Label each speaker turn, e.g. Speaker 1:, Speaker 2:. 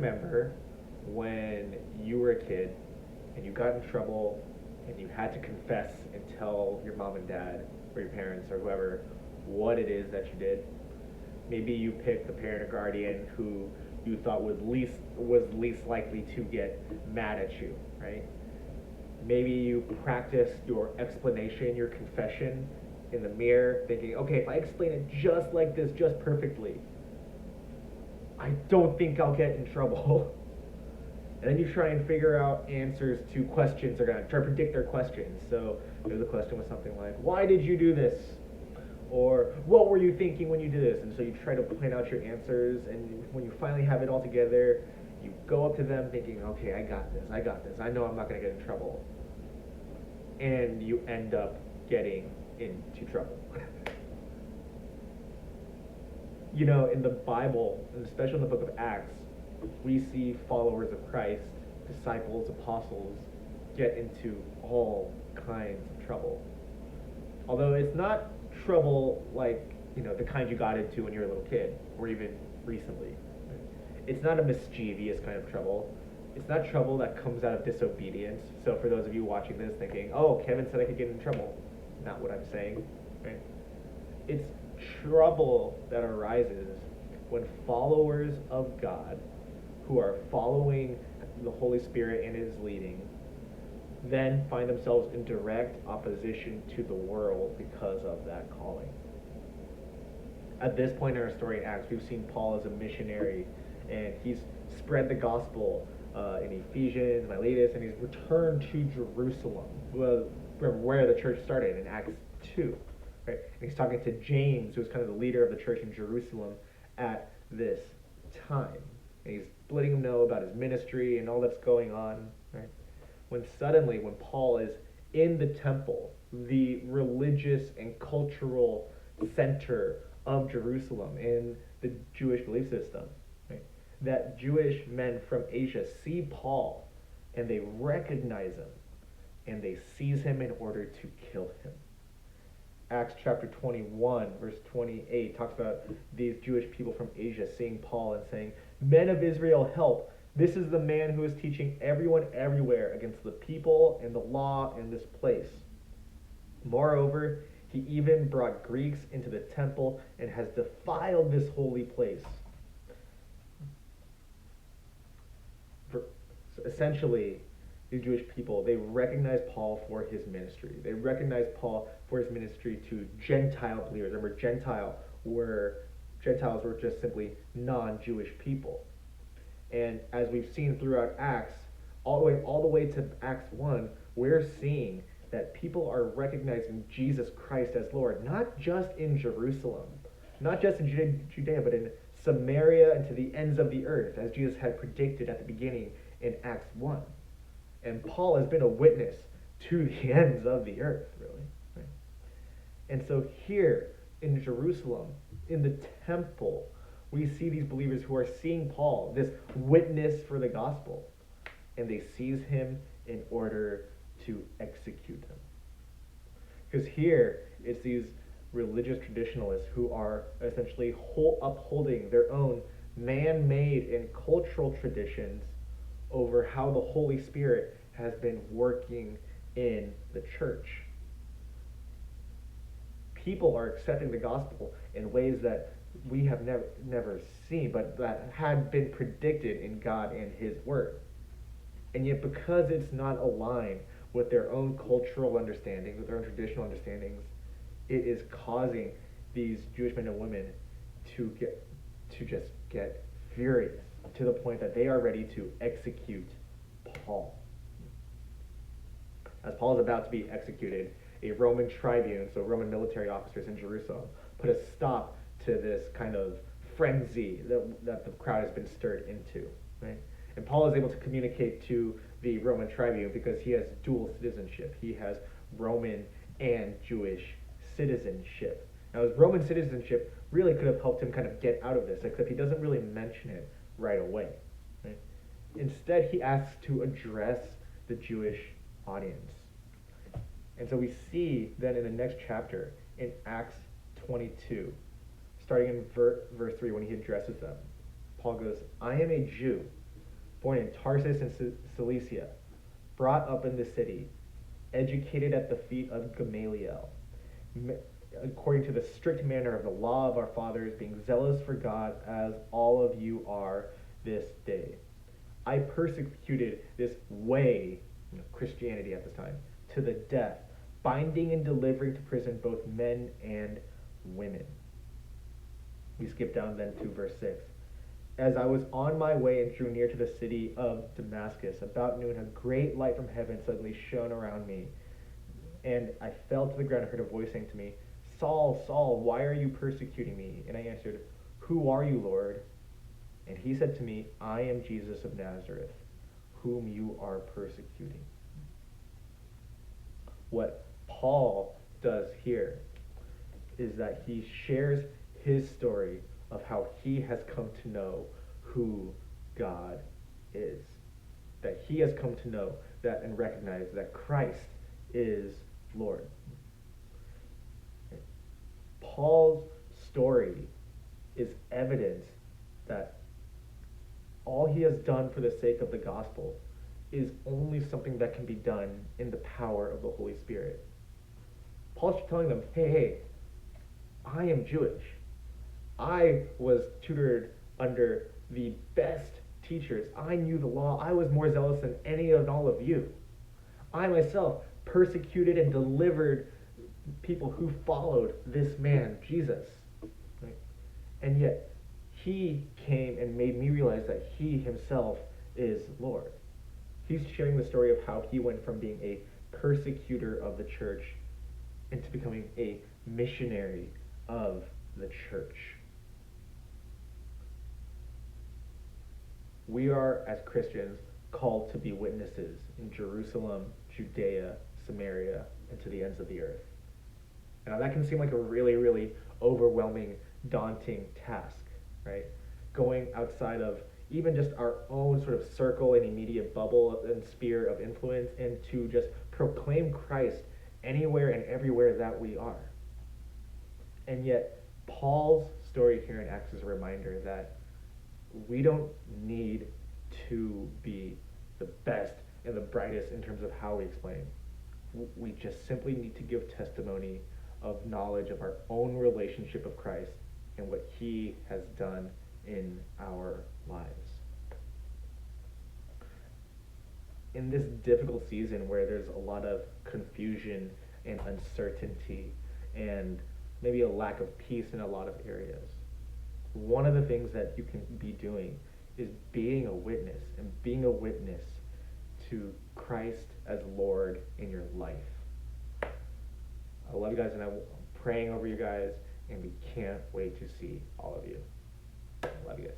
Speaker 1: remember when you were a kid and you got in trouble and you had to confess and tell your mom and dad or your parents or whoever what it is that you did? Maybe you picked the parent or guardian who you thought was least likely to get mad at you, right? Maybe you practiced your explanation, your confession in the mirror, thinking, okay, if I explain it just like this, just perfectly, I don't think I'll get in trouble. And then you try and figure out answers to questions they're gonna try to predict their questions. So maybe the question was something like, "Why did you do this?" Or "What were you thinking when you did this?" And so you try to plan out your answers, and when you finally have it all together, you go up to them thinking, "Okay, I got this. I know I'm not gonna get in trouble," and you end up getting into trouble. In the Bible, and especially in the book of Acts, we see followers of Christ, disciples, apostles, get into all kinds of trouble. Although it's not trouble like, the kind you got into when you were a little kid, or even recently. It's not a mischievous kind of trouble. It's not trouble that comes out of disobedience. So for those of you watching this thinking, oh, Kevin said I could get in trouble. Not what I'm saying, right? It's trouble that arises when followers of God who are following the Holy Spirit and His leading then find themselves in direct opposition to the world because of that calling. At this point in our story in Acts, we've seen Paul as a missionary, and he's spread the gospel in Ephesians, Miletus, and he's returned to Jerusalem, from where the church started in Acts 2. Right? And he's talking to James, who's kind of the leader of the church in Jerusalem at this time. And he's letting him know about his ministry and all that's going on. Right? When Paul is in the temple, the religious and cultural center of Jerusalem in the Jewish belief system, right, that Jewish men from Asia see Paul and they recognize him and they seize him in order to kill him. Acts chapter 21, verse 28 talks about these Jewish people from Asia seeing Paul and saying, "Men of Israel, help. This is the man who is teaching everyone everywhere against the people and the law in this place. Moreover, he even brought Greeks into the temple and has defiled this holy place." Essentially, these Jewish people, they recognize Paul for his ministry. They recognize Paul for his ministry to Gentile believers. Remember, Gentiles were just simply non-Jewish people. And as we've seen throughout Acts, all the way to Acts 1, we're seeing that people are recognizing Jesus Christ as Lord, not just in Jerusalem, not just in Judea, but in Samaria and to the ends of the earth, as Jesus had predicted at the beginning in Acts 1. And Paul has been a witness to the ends of the earth, really. Right? And so here in Jerusalem, in the temple, we see these believers who are seeing Paul, this witness for the gospel, and they seize him in order to execute him. Because here, it's these religious traditionalists who are essentially upholding their own man-made and cultural traditions over how the Holy Spirit has been working in the church. People are accepting the gospel in ways that we have never seen, but that had been predicted in God and His Word. And yet, because it's not aligned with their own cultural understandings, with their own traditional understandings, it is causing these Jewish men and women to just get furious to the point that they are ready to execute Paul. As Paul is about to be executed, a Roman tribune, so Roman military officers in Jerusalem, put a stop to this kind of frenzy that the crowd has been stirred into. Right? And Paul is able to communicate to the Roman tribune because he has dual citizenship. He has Roman and Jewish citizenship. Now, his Roman citizenship really could have helped him kind of get out of this, except he doesn't really mention it right away. Right? Instead, he asks to address the Jewish audience. And so we see then in the next chapter, in Acts 22, starting in verse 3, when he addresses them, Paul goes, "I am a Jew, born in Tarsus in Cilicia, brought up in the city, educated at the feet of Gamaliel, according to the strict manner of the law of our fathers, being zealous for God as all of you are this day. I persecuted this way, Christianity at this time, to the death, binding and delivering to prison both men and women. We skip down then to verse 6. As I was on my way and drew near to the city of Damascus, about noon, a great light from heaven suddenly shone around me. And I fell to the ground and heard a voice saying to me, Saul, Saul, why are you persecuting me? And I answered, Who are you, Lord? And he said to me, I am Jesus of Nazareth, whom you are persecuting. What Paul does here is that he shares his story of how he has come to know who God is. That he has come to know that and recognize that Christ is Lord. Paul's story is evidence that all he has done for the sake of the gospel is only something that can be done in the power of the Holy Spirit. Paul's telling them, hey, I am Jewish. I was tutored under the best teachers. I knew the law. I was more zealous than any and all of you. I myself persecuted and delivered people who followed this man, Jesus. Right? And yet, he came and made me realize that he himself is Lord. He's sharing the story of how he went from being a persecutor of the church into becoming a missionary of the church. We are, as Christians, called to be witnesses in Jerusalem, Judea, Samaria, and to the ends of the earth. Now that can seem like a really, really overwhelming, daunting task, right? Going outside of even just our own sort of circle and immediate bubble and sphere of influence, and to just proclaim Christ anywhere and everywhere that we are. And yet, Paul's story here in Acts is a reminder that we don't need to be the best and the brightest in terms of how we explain. We just simply need to give testimony of knowledge of our own relationship of Christ and what he has done in our lives. In this difficult season where there's a lot of confusion and uncertainty and maybe a lack of peace in a lot of areas, one of the things that you can be doing is being a witness, and being a witness to Christ as Lord in your life. I love you guys, and I'm praying over you guys, and we can't wait to see all of you. I love you guys.